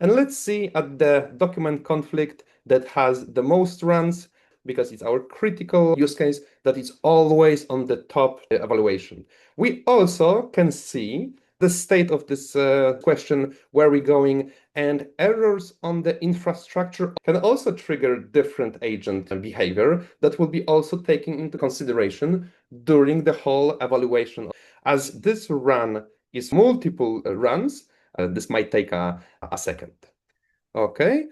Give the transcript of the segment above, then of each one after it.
And let's see at the document conflict that has the most runs, because it's our critical use case that is always on the top evaluation. We also can see the state of this question, where we're going, and errors on the infrastructure can also trigger different agent behavior that will be also taken into consideration during the whole evaluation. As this run is multiple runs, this might take a second. Okay,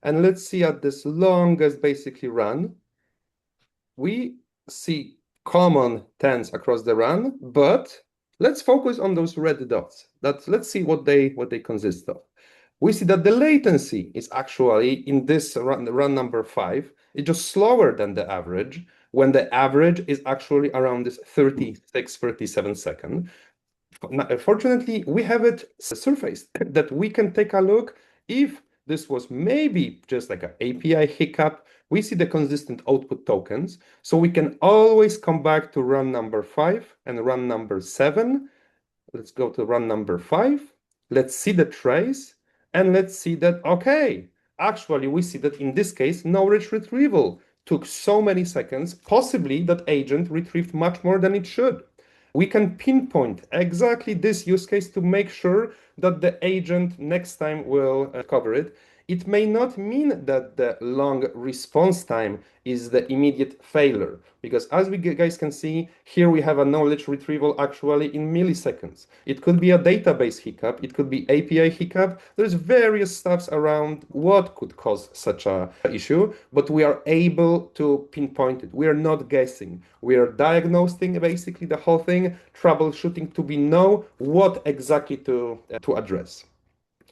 and let's see at this longest basically run, we see common tens across the run, but let's focus on those red dots. Let's see what they consist of. We see that the latency is actually in this run number 5, it's just slower than the average, when the average is actually around this 36, 37 seconds. Fortunately, we have it surfaced that we can take a look if this was maybe just like an API hiccup. We see the consistent output tokens, so we can always come back to run number 5 and run number 7. Let's go to run number 5. Let's see the trace, and let's see that, okay, actually we see that in this case, knowledge retrieval took so many seconds, possibly that agent retrieved much more than it should. We can pinpoint exactly this use case to make sure that the agent next time will cover it. It may not mean that the long response time is the immediate failure, because as we guys can see, here we have a knowledge retrieval actually in milliseconds. It could be a database hiccup, it could be API hiccup. There's various stuffs around what could cause such a issue, but we are able to pinpoint it. We are not guessing. We are diagnosing basically the whole thing, troubleshooting to know what exactly to address.